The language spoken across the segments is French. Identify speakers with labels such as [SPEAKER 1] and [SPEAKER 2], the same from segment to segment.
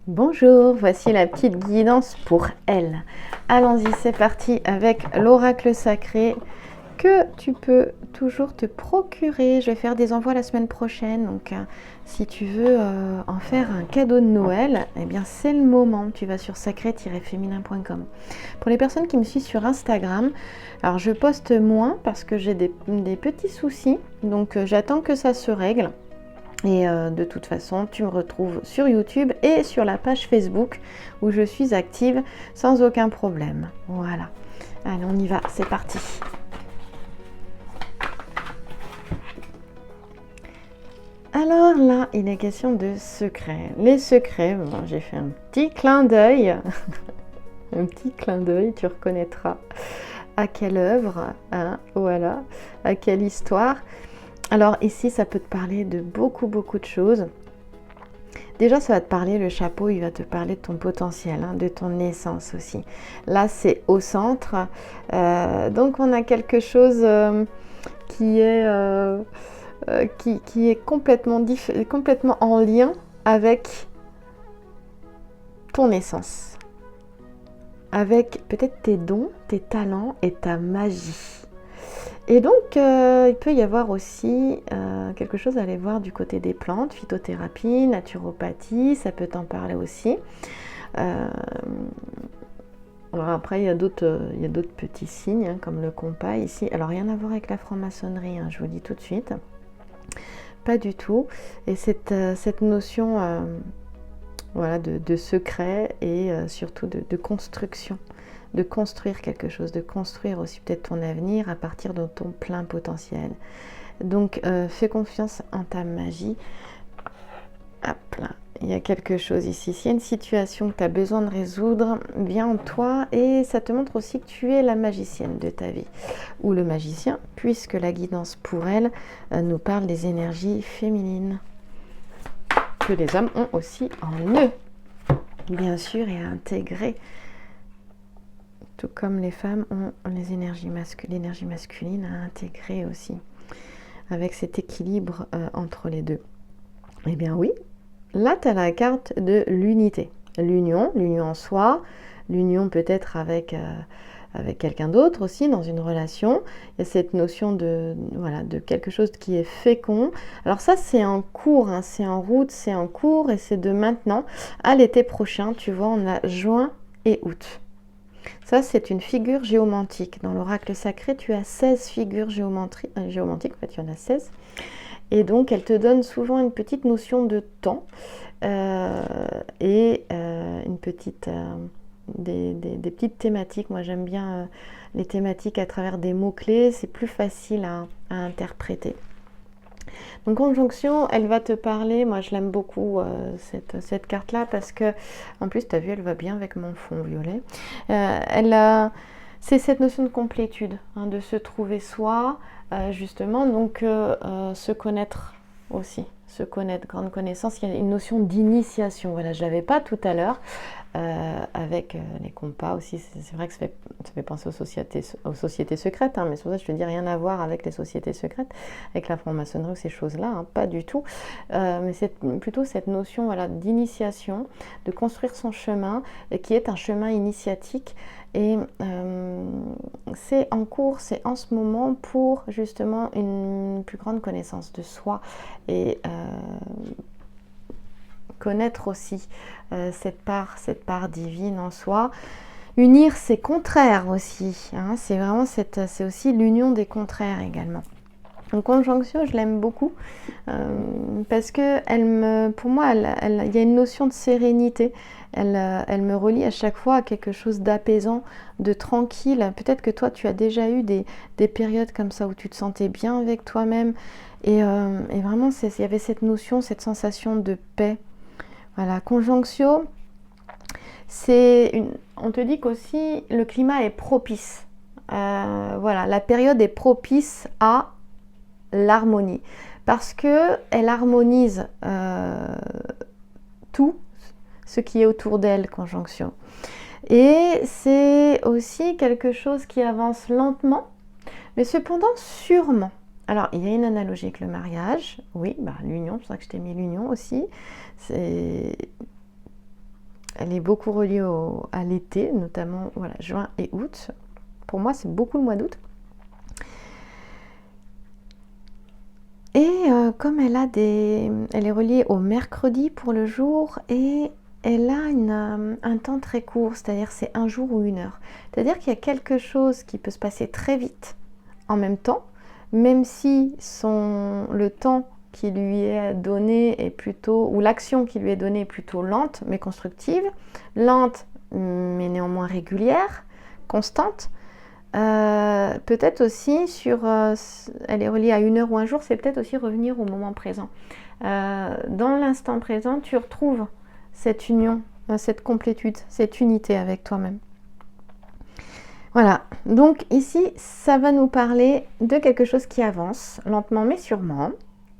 [SPEAKER 1] Bonjour, voici la petite guidance pour elle. Allons-y, c'est parti avec l'oracle sacré que tu peux toujours te procurer. Je vais faire des envois la semaine prochaine, donc si tu veux en faire un cadeau de Noël, eh bien c'est le moment. Tu vas sur sacré-féminin.com. Pour les personnes qui me suivent sur Instagram, alors je poste moins parce que j'ai des petits soucis, donc j'attends que ça se règle. Et de toute façon, tu me retrouves sur YouTube et sur la page Facebook où je suis active sans aucun problème. Voilà. Allez, on y va, c'est parti. Alors là, il est question de secrets. Les secrets, bon, j'ai fait un petit clin d'œil. Un petit clin d'œil, tu reconnaîtras à quelle œuvre, hein, voilà, à quelle histoire. Alors ici, ça peut te parler de beaucoup de choses. Déjà, ça va te parler, le chapeau, il va te parler de ton potentiel, hein, de ton essence aussi. Là, c'est au centre. Donc, on a quelque chose qui est, qui est complètement en lien avec ton essence. Avec peut-être tes dons, tes talents et ta magie. Et donc, il peut y avoir aussi quelque chose à aller voir du côté des plantes, phytothérapie, naturopathie, ça peut t'en parler aussi. Alors après, il y a d'autres petits signes, hein, comme le compas ici. Alors, rien à voir avec la franc-maçonnerie, hein, je vous le dis tout de suite. Pas du tout. Et cette notion voilà, de secret et surtout de construction. De construire quelque chose, de construire aussi peut-être ton avenir à partir de ton plein potentiel. Donc fais confiance en ta magie. Hop là, il y a quelque chose ici. S'il y a une situation que tu as besoin de résoudre, viens en toi et ça te montre aussi que tu es la magicienne de ta vie ou le magicien, puisque la guidance pour elle nous parle des énergies féminines que les hommes ont aussi en eux, bien sûr, et à intégrer. Tout comme les femmes ont l'énergie masculine à intégrer aussi, avec cet équilibre entre les deux. Eh bien oui, là tu as la carte de l'unité, l'union en soi, l'union peut-être avec quelqu'un d'autre aussi dans une relation. Il y a cette notion de quelque chose qui est fécond. Alors ça c'est en cours, hein, c'est en route, c'est en cours et c'est de maintenant à l'été prochain. Tu vois, on a juin et août. Ça, c'est une figure géomantique. Dans l'oracle sacré, tu as 16 figures géomantiques. En fait, il y en a 16. Et donc, elle te donne souvent une petite notion de temps et une petite, des petites thématiques. Moi, j'aime bien les thématiques à travers des mots-clés. C'est plus facile à interpréter. Donc conjonction, elle va te parler, moi je l'aime beaucoup cette carte-là parce que, en plus tu as vu, elle va bien avec mon fond violet. C'est cette notion de complétude, hein, de se trouver soi, justement, donc se connaître aussi. Se connaître, grande connaissance, il y a une notion d'initiation, voilà, je ne l'avais pas tout à l'heure, avec les compas aussi, c'est vrai que ça fait penser aux sociétés secrètes, hein, mais c'est pour ça que je te dis rien à voir avec les sociétés secrètes, avec la franc-maçonnerie ou ces choses-là, hein, pas du tout, mais c'est plutôt cette notion voilà, d'initiation, de construire son chemin, qui est un chemin initiatique, et c'est en cours, c'est en ce moment pour justement une plus grande connaissance de soi et connaître aussi cette part divine en soi. Unir ses contraires aussi, hein, c'est vraiment c'est aussi l'union des contraires également. Donc conjonction, je l'aime beaucoup parce que pour moi, il y a une notion de sérénité. Elle me relie à chaque fois à quelque chose d'apaisant, de tranquille. Peut-être que toi, tu as déjà eu des périodes comme ça où tu te sentais bien avec toi-même. Et vraiment, il y avait cette notion, cette sensation de paix. Voilà, conjonction, on te dit qu'aussi le climat est propice. Voilà, la période est propice à l'harmonie parce que elle harmonise tout ce qui est autour d'elle, conjonction. Et c'est aussi quelque chose qui avance lentement, mais cependant sûrement. Alors, il y a une analogie avec le mariage, oui, l'union, c'est pour ça que je t'ai mis l'union aussi. elle est beaucoup reliée à l'été, notamment voilà, juin et août. Pour moi, c'est beaucoup le mois d'août. Et comme elle est reliée au mercredi pour le jour et elle a un temps très court, c'est-à-dire c'est un jour ou une heure. C'est-à-dire qu'il y a quelque chose qui peut se passer très vite en même temps, même si le temps qui lui est donné est plutôt, ou l'action qui lui est donnée est plutôt lente mais constructive, lente mais néanmoins régulière, constante. Peut-être aussi elle est reliée à une heure ou un jour, c'est peut-être aussi revenir au moment présent. Dans l'instant présent, tu retrouves cette union, cette complétude, cette unité avec toi-même. Voilà, donc ici, ça va nous parler de quelque chose qui avance lentement mais sûrement.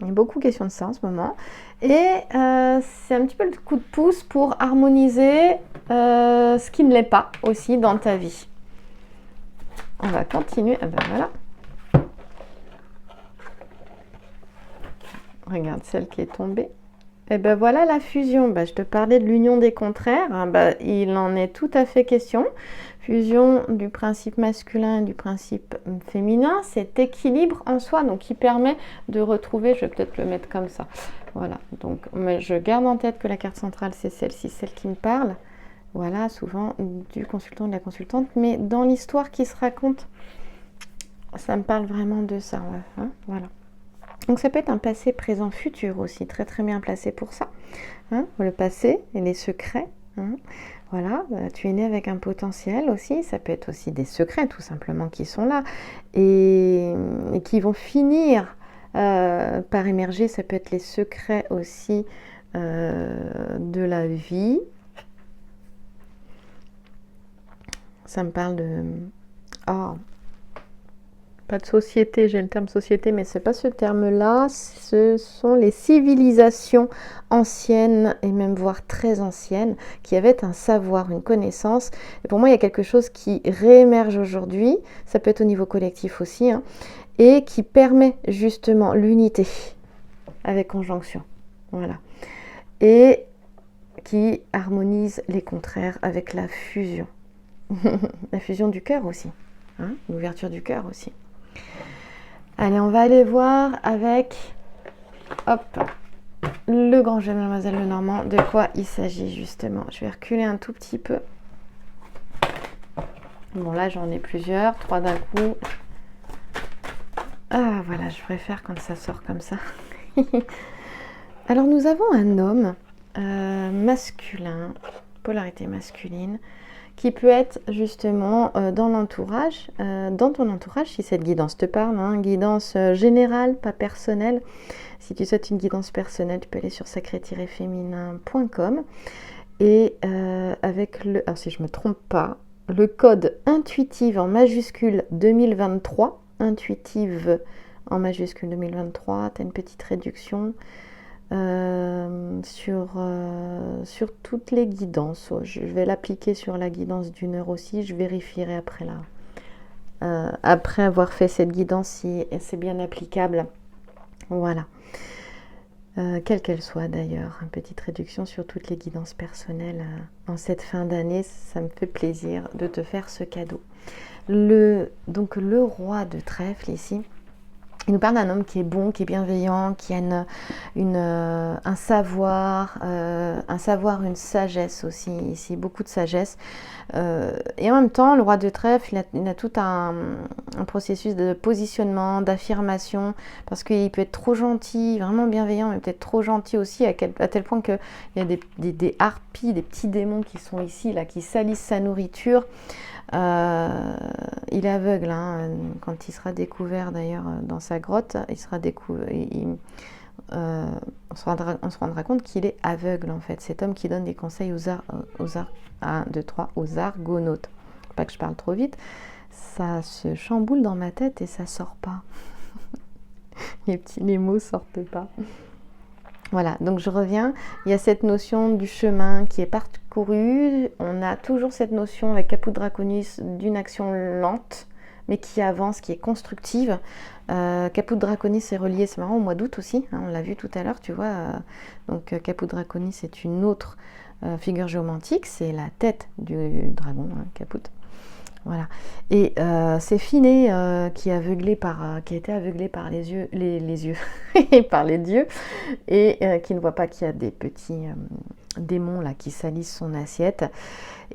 [SPEAKER 1] Il y a beaucoup de questions de ça en ce moment. Et c'est un petit peu le coup de pouce pour harmoniser ce qui ne l'est pas aussi dans ta vie. On va continuer. Ah ben voilà. Regarde celle qui est tombée. Et ben voilà la fusion. Je te parlais de l'union des contraires. Il en est tout à fait question. Fusion du principe masculin et du principe féminin, cet équilibre en soi, donc qui permet de retrouver, je vais peut-être le mettre comme ça. Voilà, donc mais je garde en tête que la carte centrale, c'est celle-ci, celle qui me parle. Voilà, souvent du consultant, de la consultante, mais dans l'histoire qui se raconte, ça me parle vraiment de ça. Hein, voilà. Donc ça peut être un passé, présent, futur aussi, très très bien placé pour ça. Hein, le passé et les secrets. Hein. Voilà, tu es né avec un potentiel aussi, ça peut être aussi des secrets tout simplement qui sont là et qui vont finir par émerger, ça peut être les secrets aussi de la vie. Ça me parle de... pas de société, j'ai le terme société, mais c'est pas ce terme-là. Ce sont les civilisations anciennes et même voire très anciennes qui avaient un savoir, une connaissance. Et pour moi, il y a quelque chose qui réémerge aujourd'hui. Ça peut être au niveau collectif aussi, hein, et qui permet justement l'unité avec conjonction. Voilà. Et qui harmonise les contraires avec la fusion. La fusion du cœur aussi, hein, l'ouverture du cœur aussi. Allez, on va aller voir avec le grand jeu Mademoiselle Lenormand, de quoi il s'agit justement. Je vais reculer un tout petit peu. Bon, là, j'en ai plusieurs, 3 d'un coup. Ah, voilà, je préfère quand ça sort comme ça. Alors, nous avons un homme masculin, polarité masculine, qui peut être justement dans l'entourage, dans ton entourage, si cette guidance te parle, hein, guidance générale, pas personnelle. Si tu souhaites une guidance personnelle, tu peux aller sur sacré-féminin.com et avec alors si je ne me trompe pas, le code intuitive en majuscule 2023, intuitive en majuscule 2023, tu as une petite réduction. Sur toutes les guidances. Je vais l'appliquer sur la guidance d'une heure aussi. Je vérifierai après avoir fait cette guidance si c'est bien applicable. Voilà. Quelle qu'elle soit d'ailleurs. Une petite réduction sur toutes les guidances personnelles en cette fin d'année. Ça me fait plaisir de te faire ce cadeau. Donc le roi de trèfle ici. Il nous parle d'un homme qui est bon, qui est bienveillant, qui a un savoir, une sagesse aussi, ici, beaucoup de sagesse. Et en même temps, le roi de trèfle, il a tout un processus de positionnement, d'affirmation, parce qu'il peut être trop gentil, vraiment bienveillant, mais peut-être trop gentil aussi, à tel point qu'il y a des harpies, des petits démons qui sont ici, là, qui salissent sa nourriture. Il est aveugle, hein, quand il sera découvert d'ailleurs dans sa grotte, il sera on se rendra compte qu'il est aveugle en fait, cet homme qui donne des conseils aux argonautes. Pas que je parle trop vite, ça se chamboule dans ma tête et ça sort pas. Les mots sortent pas. Voilà, donc je reviens, il y a cette notion du chemin qui est parcouru, on a toujours cette notion avec Caput Draconis d'une action lente, mais qui avance, qui est constructive. Caput Draconis est relié, c'est marrant, au mois d'août aussi, hein, on l'a vu tout à l'heure, tu vois. Donc Caput Draconis est une autre figure géomantique, c'est la tête du dragon, hein, Caput. Voilà. Et c'est Finet qui a été aveuglé par les yeux, par les dieux, et qui ne voit pas qu'il y a des petits démons là qui salissent son assiette.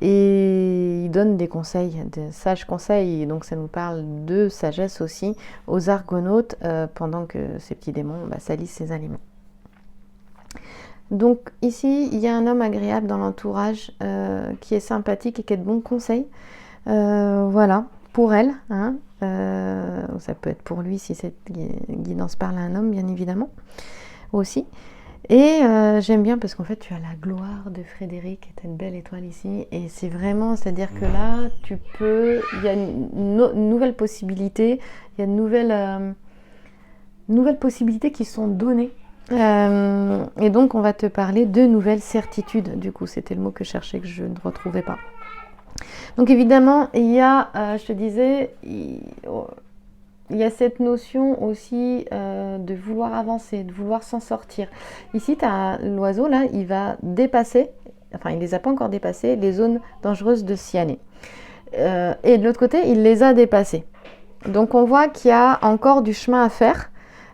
[SPEAKER 1] Et il donne des conseils, des sages conseils, et donc ça nous parle de sagesse aussi aux argonautes pendant que ces petits démons salissent ses aliments. Donc ici, il y a un homme agréable dans l'entourage qui est sympathique et qui a de bons conseils. Voilà, pour elle, hein. Ça peut être pour lui si cette guidance parle à un homme, bien évidemment, aussi. Et j'aime bien parce qu'en fait, tu as la gloire de Frédéric, qui est une belle étoile ici. Et c'est vraiment, c'est-à-dire que là, il y a une nouvelle possibilité, il y a de nouvelles possibilités qui sont données. Et donc, on va te parler de nouvelles certitudes. Du coup, c'était le mot que je cherchais, que je ne retrouvais pas. Donc évidemment, il y a, je te disais, il y a cette notion aussi de vouloir avancer, de vouloir s'en sortir. Ici, tu as l'oiseau, là, il va dépasser, enfin il ne les a pas encore dépassés, les zones dangereuses de Cyané. Et de l'autre côté, il les a dépassées. Donc on voit qu'il y a encore du chemin à faire,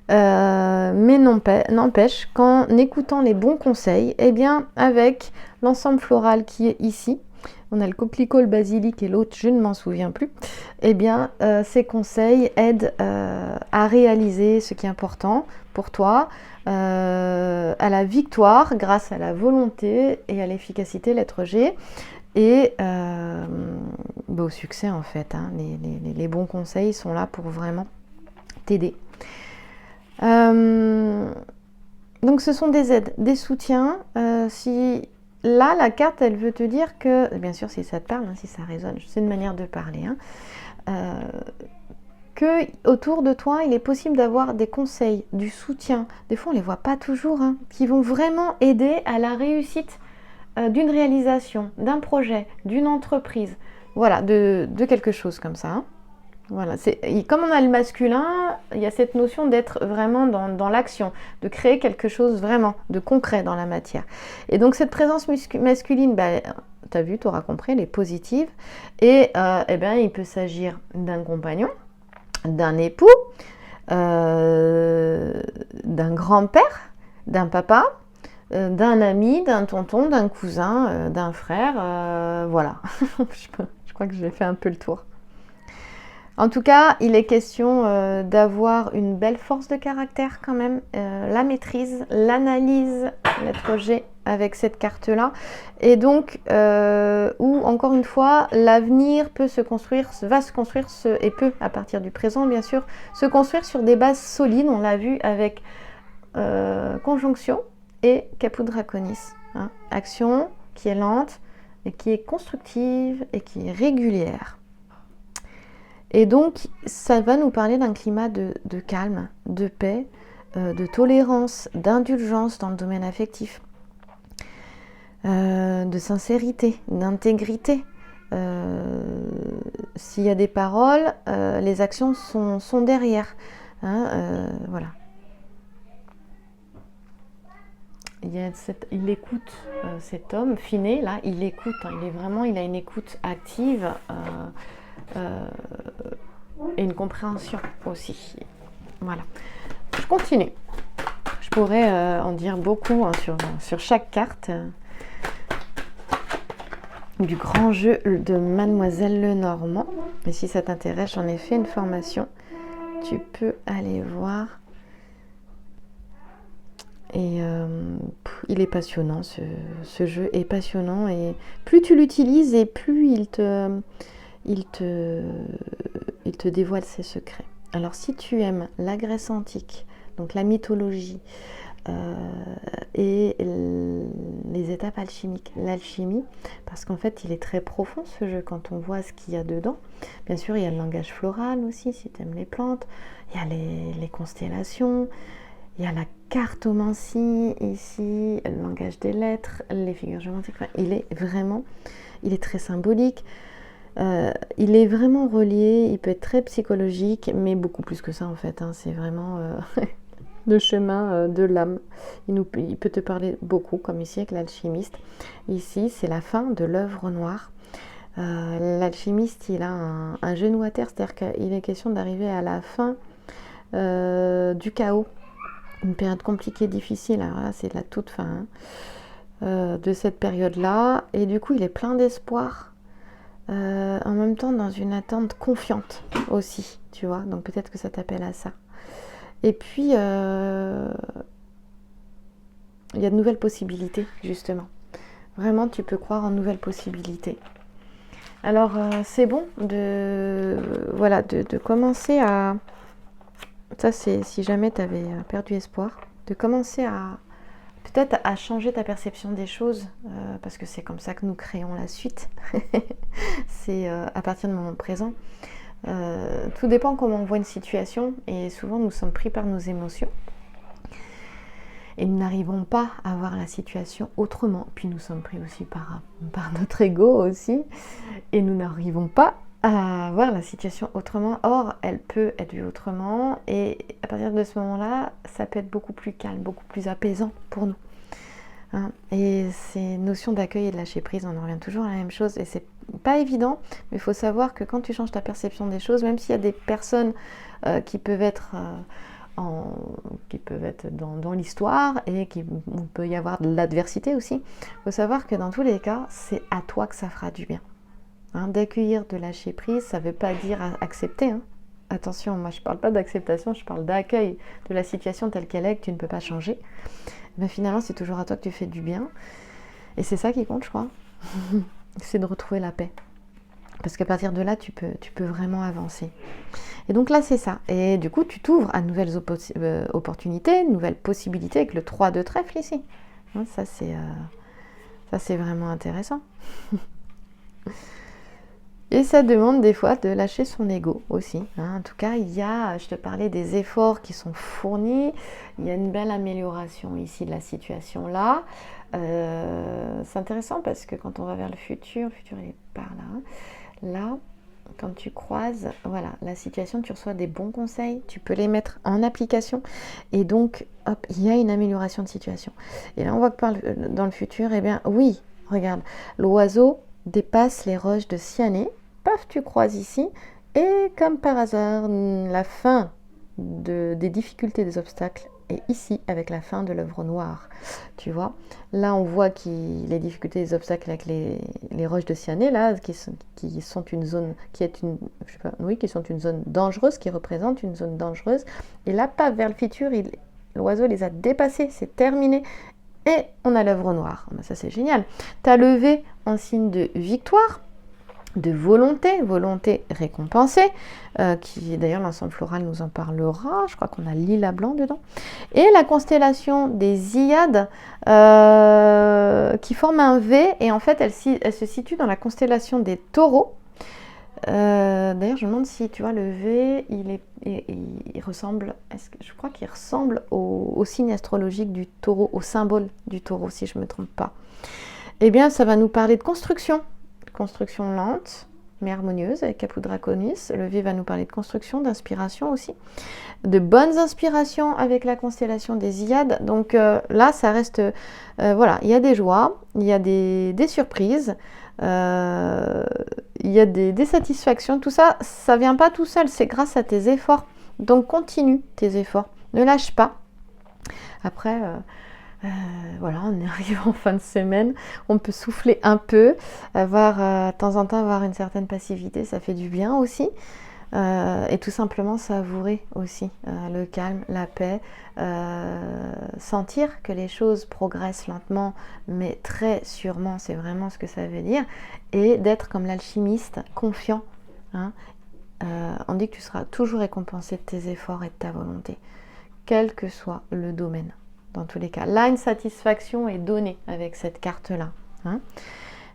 [SPEAKER 1] mais n'empêche qu'en écoutant les bons conseils, eh bien avec l'ensemble floral qui est ici, on a le coquelicot, le basilic et l'autre, je ne m'en souviens plus, eh bien, ces conseils aident à réaliser ce qui est important pour toi, à la victoire grâce à la volonté et à l'efficacité, lettre G, et au succès en fait. Hein. Les bons conseils sont là pour vraiment t'aider. Donc ce sont des aides, des soutiens. Si là, la carte, elle veut te dire que, bien sûr, si ça te parle, hein, si ça résonne, c'est une manière de parler, hein, que autour de toi, il est possible d'avoir des conseils, du soutien. Des fois, on ne les voit pas toujours, hein, qui vont vraiment aider à la réussite d'une réalisation, d'un projet, d'une entreprise, voilà, de quelque chose comme ça. Hein. Voilà, comme on a le masculin, il y a cette notion d'être vraiment dans l'action, de créer quelque chose vraiment de concret dans la matière. Et donc cette présence masculine, tu as vu, tu auras compris, elle est positive. Et il peut s'agir d'un compagnon, d'un époux, d'un grand-père, d'un papa, d'un ami, d'un tonton, d'un cousin, d'un frère. Voilà, je crois que j'ai fait un peu le tour. En tout cas, il est question d'avoir une belle force de caractère quand même, la maîtrise, l'analyse, lettre G avec cette carte-là. Et donc, où encore une fois, l'avenir va se construire, et peut, à partir du présent bien sûr, se construire sur des bases solides. On l'a vu avec conjonction et Caput Draconis. Hein. Action qui est lente, et qui est constructive et qui est régulière. Et donc, ça va nous parler d'un climat de calme, de paix, de tolérance, d'indulgence dans le domaine affectif, de sincérité, d'intégrité. S'il y a des paroles, les actions sont derrière. Hein, voilà. Il écoute cet homme, Finet, là, il écoute. Hein, il a une écoute active. Et une compréhension aussi. Voilà. Je continue. Je pourrais en dire beaucoup hein, sur chaque carte du grand jeu de Mademoiselle Lenormand. Et si ça t'intéresse, j'en ai fait une formation. Tu peux aller voir. Et il est passionnant, ce jeu est passionnant. Et plus tu l'utilises et plus il te dévoile ses secrets. Alors si tu aimes la Grèce antique, donc la mythologie et les étapes alchimiques, l'alchimie, parce qu'en fait il est très profond ce jeu quand on voit ce qu'il y a dedans. Bien sûr il y a le langage floral aussi si tu aimes les plantes, il y a les constellations, il y a la cartomancie ici, le langage des lettres, les figures géométriques, enfin, il est très symbolique. Il est vraiment relié, il peut être très psychologique, mais beaucoup plus que ça en fait. Hein, c'est vraiment de chemin de l'âme. Il peut te parler beaucoup, comme ici avec l'alchimiste. Ici, c'est la fin de l'œuvre noire. L'alchimiste, il a un genou à terre, c'est-à-dire qu'il est question d'arriver à la fin du chaos. Une période compliquée, difficile. Alors là, c'est la toute fin de cette période-là. Et du coup, il est plein d'espoir. En même temps, dans une attente confiante aussi, tu vois. Donc peut-être que ça t'appelle à ça. Et puis, il y a de nouvelles possibilités, justement. Vraiment, tu peux croire en nouvelles possibilités. Alors, c'est bon de commencer à... Ça, c'est si jamais tu avais perdu espoir, de commencer à peut-être à changer ta perception des choses, parce que c'est comme ça que nous créons la suite. C'est à partir du moment présent. Tout dépend comment on voit une situation, et souvent nous sommes pris par nos émotions. Et nous n'arrivons pas à voir la situation autrement. Puis nous sommes pris aussi par notre ego aussi. Et nous n'arrivons pas à voir la situation autrement. Or, elle peut être vue autrement. Et à partir de ce moment-là, ça peut être beaucoup plus calme, beaucoup plus apaisant pour nous. Hein, et ces notions d'accueil et de lâcher prise, on en revient toujours à la même chose. Et c'est pas évident, mais il faut savoir que quand tu changes ta perception des choses, même s'il y a des personnes qui peuvent être... dans l'histoire et on peut y avoir de l'adversité aussi. Il faut savoir que dans tous les cas, c'est à toi que ça fera du bien. Hein, d'accueillir, de lâcher prise, ça ne veut pas dire accepter. Hein. Attention, moi je ne parle pas d'acceptation, je parle d'accueil de la situation telle qu'elle est, que tu ne peux pas changer. Mais finalement, c'est toujours à toi que tu fais du bien. Et c'est ça qui compte, je crois. C'est de retrouver la paix. Parce qu'à partir de là, tu peux vraiment avancer. Et donc là, c'est ça. Et du coup, tu t'ouvres à de nouvelles opportunités, de nouvelles possibilités avec le 3 de trèfle ici. Hein, ça, c'est vraiment intéressant. Et ça demande des fois de lâcher son ego aussi. Hein. En tout cas, je te parlais des efforts qui sont fournis. Il y a une belle amélioration ici de la situation là. C'est intéressant parce que quand on va vers le futur il est par là. Hein. Là, quand tu croises la situation, tu reçois des bons conseils, tu peux les mettre en application et donc, hop, il y a une amélioration de situation. Et là, on voit que dans le futur, eh bien, oui, regarde, l'oiseau dépasse les roches de Cyané, paf, tu croises ici, et comme par hasard, la fin des difficultés, des obstacles est ici avec la fin de l'œuvre noire, tu vois. Là, on voit les difficultés, les obstacles avec les roches de Cyané, là, qui sont une zone, qui sont une zone dangereuse, qui représente une zone dangereuse. Et là, pas vers le futur, l'oiseau les a dépassés, c'est terminé. Et on a l'œuvre noire. Ça, c'est génial. Tu as levé en signe de victoire, de volonté récompensée, qui d'ailleurs l'ensemble floral nous en parlera, je crois qu'on a lilas blanc dedans, et la constellation des Hyades qui forme un V, et en fait elle se situe dans la constellation des Taureaux. D'ailleurs je me demande si tu vois le V, il ressemble, je crois qu'il ressemble au signe astrologique du Taureau, au symbole du Taureau si je ne me trompe pas. Eh bien ça va nous parler de construction lente, mais harmonieuse avec Caput Draconis. Le V va nous parler de construction, d'inspiration aussi, de bonnes inspirations avec la constellation des Hyades. Donc là, ça reste, il y a des joies, il y a des surprises, il y a des satisfactions. Tout ça, ça vient pas tout seul, c'est grâce à tes efforts. Donc continue tes efforts, ne lâche pas. Après, on arrive en fin de semaine, on peut souffler un peu, de temps en temps avoir une certaine passivité, ça fait du bien aussi, et tout simplement savourer aussi le calme, la paix, sentir que les choses progressent lentement mais très sûrement, c'est vraiment ce que ça veut dire, et d'être comme l'alchimiste, confiant. Hein. On dit que tu seras toujours récompensé de tes efforts et de ta volonté, quel que soit le domaine. Dans tous les cas, là, une satisfaction est donnée avec cette carte-là. Hein.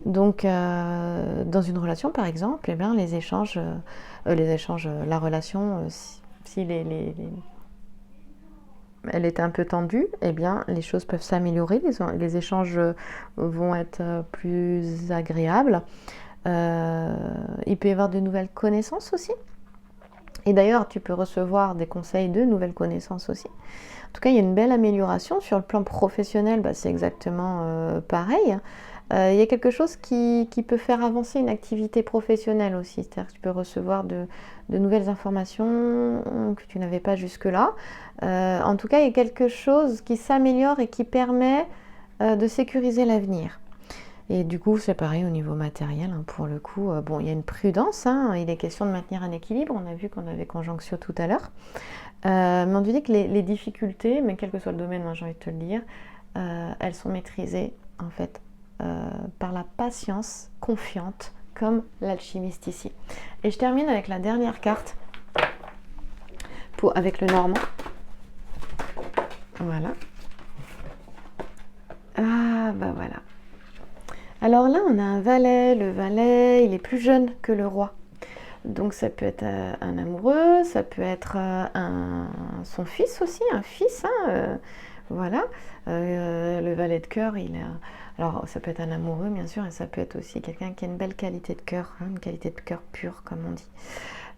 [SPEAKER 1] Donc, dans une relation, par exemple, eh bien, les échanges, la relation, si elle est un peu tendue, eh bien, les choses peuvent s'améliorer, les échanges vont être plus agréables. Il peut y avoir de nouvelles connaissances aussi. Et d'ailleurs, tu peux recevoir des conseils de nouvelles connaissances aussi. En tout cas, il y a une belle amélioration. Sur le plan professionnel, c'est exactement pareil. Il y a quelque chose qui peut faire avancer une activité professionnelle aussi. C'est-à-dire que tu peux recevoir de nouvelles informations que tu n'avais pas jusque-là. En tout cas, il y a quelque chose qui s'améliore et qui permet de sécuriser l'avenir. Et du coup, c'est pareil au niveau matériel, pour le coup. Bon, il y a une prudence, il est question de maintenir un équilibre. On a vu qu'on avait conjonction tout à l'heure. Mais on te dit que les difficultés, mais quel que soit le domaine, j'ai envie de te le dire, elles sont maîtrisées, en fait, par la patience confiante, comme l'alchimiste ici. Et je termine avec la dernière carte, avec le normand. Voilà. Ah, voilà. Alors là, on a un valet. Le valet, il est plus jeune que le roi. Donc ça peut être un amoureux, ça peut être son fils aussi, un fils. Voilà. Le valet de cœur, alors ça peut être un amoureux, bien sûr, et ça peut être aussi quelqu'un qui a une belle qualité de cœur, une qualité de cœur pure, comme on dit.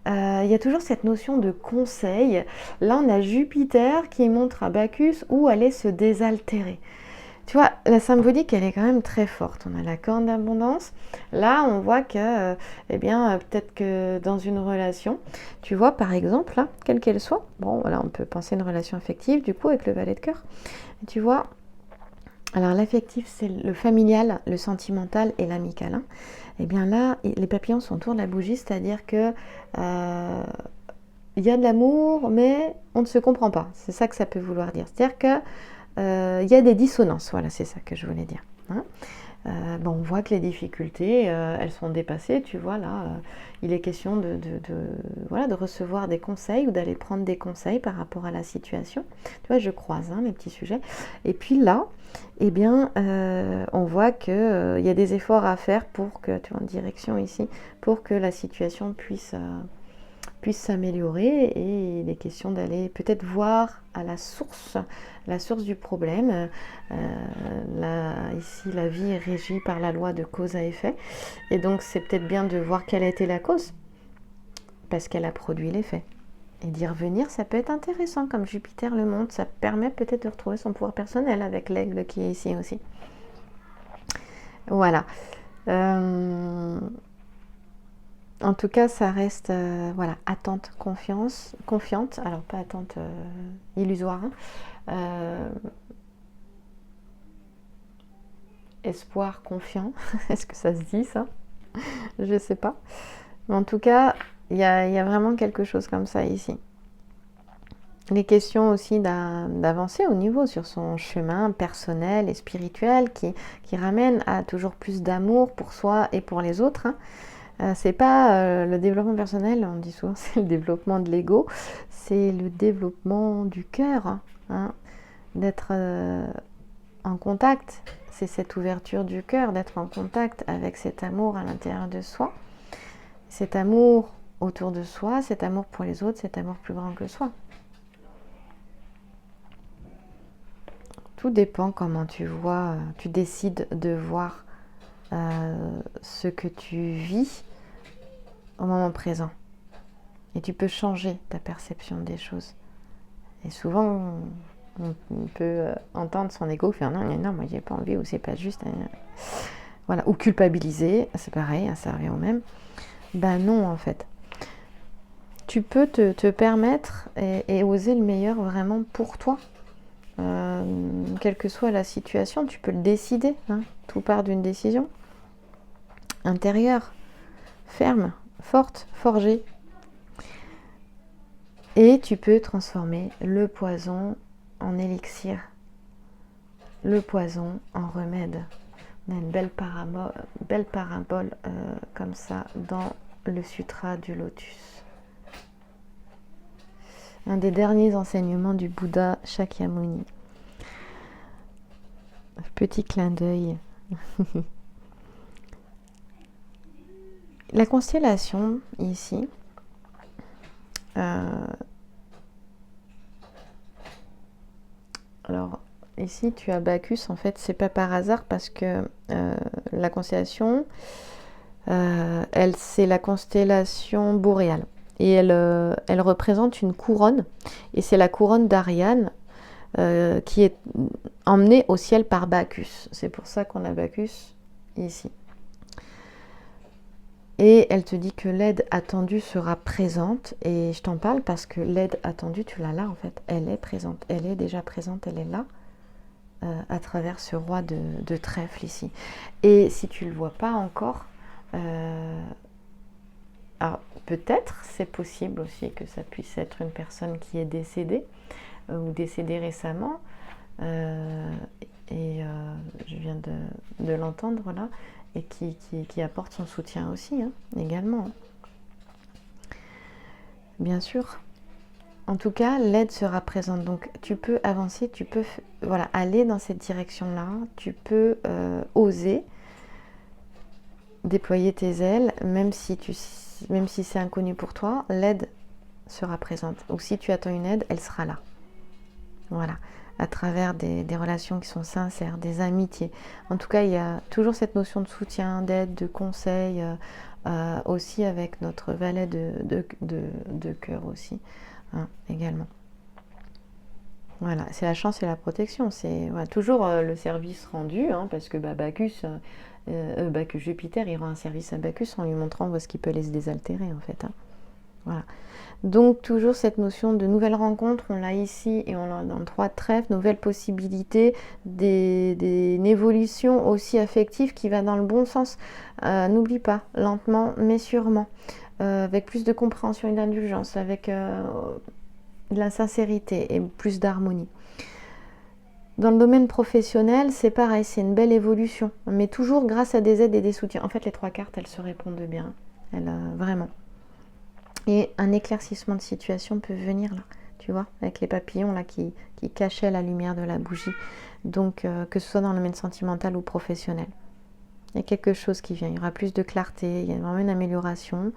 [SPEAKER 1] Il y a toujours cette notion de conseil. Là, on a Jupiter qui montre à Bacchus où aller se désaltérer. Tu vois, la symbolique, elle est quand même très forte. On a la corne d'abondance. Là, on voit que, peut-être que dans une relation, tu vois, par exemple, là, quelle qu'elle soit, bon, voilà, on peut penser à une relation affective, du coup, avec le valet de cœur. Et tu vois, alors l'affectif, c'est le familial, le sentimental et l'amical. Et bien là, les papillons sont autour de la bougie, c'est-à-dire que il y a de l'amour, mais on ne se comprend pas. C'est ça que ça peut vouloir dire. C'est-à-dire que il y a des dissonances, voilà, c'est ça que je voulais dire. On voit que les difficultés, elles sont dépassées, tu vois, là, il est question de recevoir des conseils ou d'aller prendre des conseils par rapport à la situation. Tu vois, je croise les petits sujets. Et puis là, on voit qu'il y a des efforts à faire pour que, tu vois, en direction ici, pour que la situation puisse s'améliorer, et il est question d'aller peut-être voir à la source du problème. Ici, la vie est régie par la loi de cause à effet, et donc c'est peut-être bien de voir quelle a été la cause, parce qu'elle a produit l'effet. Et d'y revenir, ça peut être intéressant, comme Jupiter le montre, ça permet peut-être de retrouver son pouvoir personnel avec l'aigle qui est ici aussi. Voilà. En tout cas, ça reste attente, confiante, alors pas attente illusoire, espoir, confiant. Est-ce que ça se dit ça? Je ne sais pas. Mais en tout cas, il y a vraiment quelque chose comme ça ici. Les questions aussi d'avancer au niveau sur son chemin personnel et spirituel qui ramène à toujours plus d'amour pour soi et pour les autres. C'est pas le développement personnel, on dit souvent c'est le développement de l'ego, c'est le développement du cœur, d'être en contact, c'est cette ouverture du cœur, d'être en contact avec cet amour à l'intérieur de soi, cet amour autour de soi, cet amour pour les autres, cet amour plus grand que soi. Tout dépend comment tu décides de voir ce que tu vis au moment présent. Et tu peux changer ta perception des choses. Et souvent, on peut entendre son ego faire non, moi j'ai pas envie, ou c'est pas juste. Voilà. Ou culpabiliser, c'est pareil, ça revient au même. Non, en fait. Tu peux te permettre et oser le meilleur vraiment pour toi. Quelle que soit la situation, tu peux le décider. Tout part d'une décision intérieure, ferme, forte, forgée. Et tu peux transformer le poison en élixir, le poison en remède. On a une belle parabole comme ça dans le Sutra du Lotus. Un des derniers enseignements du Bouddha Shakyamuni. Petit clin d'œil. La constellation ici, alors ici tu as Bacchus, en fait c'est pas par hasard parce que la constellation, c'est la constellation boréale. et elle représente une couronne, et c'est la couronne d'Ariane qui est emmenée au ciel par Bacchus. C'est pour ça qu'on a Bacchus ici. Et elle te dit que l'aide attendue sera présente, et je t'en parle parce que l'aide attendue, tu l'as là en fait, elle est présente, elle est déjà présente, elle est là, à travers ce roi de trèfle ici. Et si tu ne le vois pas encore, alors peut-être c'est possible aussi que ça puisse être une personne qui est décédée, ou décédée récemment, je viens de l'entendre là, et qui apporte son soutien aussi, hein, également. Hein. Bien sûr. En tout cas, l'aide sera présente. Donc, tu peux avancer, tu peux voilà, aller dans cette direction-là. Tu peux oser déployer tes ailes, même si c'est inconnu pour toi, l'aide sera présente. Ou si tu attends une aide, elle sera là. Voilà. À travers des relations qui sont sincères, des amitiés. En tout cas, il y a toujours cette notion de soutien, d'aide, de conseil, aussi avec notre valet de cœur aussi, hein, également. Voilà, c'est la chance et la protection. C'est voilà, toujours le service rendu, hein, parce que Bacchus, Jupiter, il rend un service à Bacchus en lui montrant où est-ce qu'il peut les désaltérer, en fait. Hein. Voilà. Donc toujours cette notion de nouvelles rencontres, on l'a ici et on l'a dans le 3 de trèfle, nouvelles possibilités, une évolution aussi affective qui va dans le bon sens. N'oublie pas, lentement mais sûrement, avec plus de compréhension et d'indulgence, avec de la sincérité et plus d'harmonie. Dans le domaine professionnel, c'est pareil, c'est une belle évolution, mais toujours grâce à des aides et des soutiens. En fait, les 3 cartes, elles se répondent bien, vraiment. Et un éclaircissement de situation peut venir là, tu vois, avec les papillons là qui cachaient la lumière de la bougie. Donc, que ce soit dans le domaine sentimental ou professionnel. Il y a quelque chose qui vient, il y aura plus de clarté, il y a vraiment une amélioration.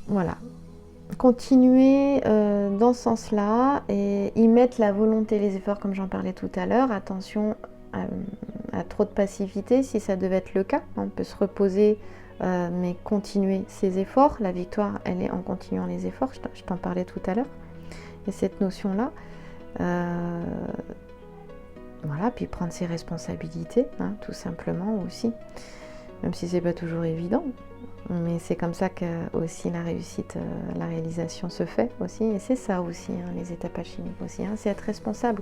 [SPEAKER 1] Voilà. Continuer dans ce sens-là et y mettre la volonté, les efforts, comme j'en parlais tout à l'heure. Attention à trop de passivité, si ça devait être le cas. On peut se reposer, mais continuer ses efforts. La victoire, elle est en continuant les efforts. Je t'en parlais tout à l'heure. Et cette notion-là, voilà, puis prendre ses responsabilités, hein, tout simplement aussi. Même si c'est pas toujours évident. Mais c'est comme ça que aussi la réussite, la réalisation se fait aussi. Et c'est ça aussi, hein, les étapes alchimiques aussi. Hein, c'est être responsable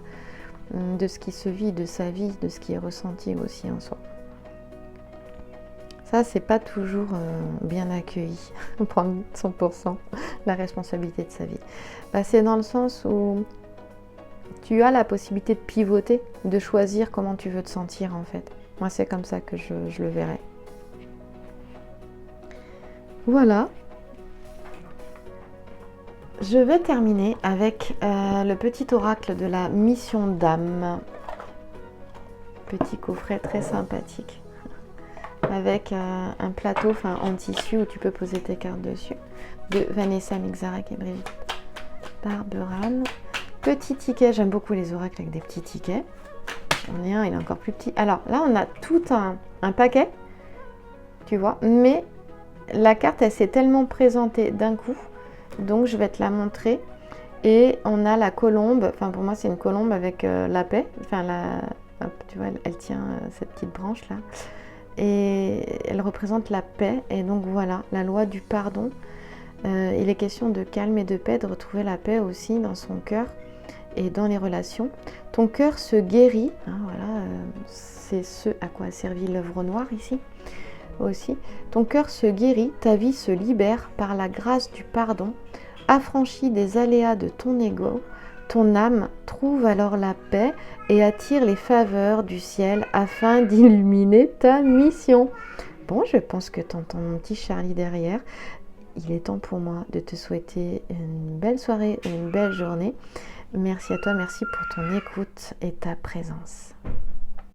[SPEAKER 1] de ce qui se vit, de sa vie, de ce qui est ressenti aussi en soi. Ça, c'est pas toujours bien accueilli, prendre 100% la responsabilité de sa vie. C'est dans le sens où tu as la possibilité de pivoter, de choisir comment tu veux te sentir en fait. Moi, c'est comme ça que je le verrais. Voilà. Je vais terminer avec le petit oracle de la mission d'âme. Petit coffret très sympathique. Avec un plateau en tissu où tu peux poser tes cartes dessus. De Vanessa Mixarek et Brigitte Barberan. Petit ticket, j'aime beaucoup les oracles avec des petits tickets. J'en ai un, il est encore plus petit. Alors là, on a tout un paquet, tu vois, mais la carte, elle s'est tellement présentée d'un coup, donc je vais te la montrer. Et on a la colombe, enfin pour moi c'est une colombe avec la paix, hop, tu vois, elle tient cette petite branche là, et elle représente la paix. Et donc voilà, la loi du pardon. Il est question de calme et de paix, de retrouver la paix aussi dans son cœur et dans les relations. Ton cœur se guérit, hein, voilà, c'est ce à quoi a servi l'œuvre noire ici. Aussi, ton cœur se guérit, ta vie se libère par la grâce du pardon, affranchie des aléas de ton ego, ton âme trouve alors la paix et attire les faveurs du ciel afin d'illuminer ta mission. Bon, je pense que tu entends mon petit Charlie derrière. Il est temps pour moi de te souhaiter une belle soirée, une belle journée. Merci à toi, merci pour ton écoute et ta présence.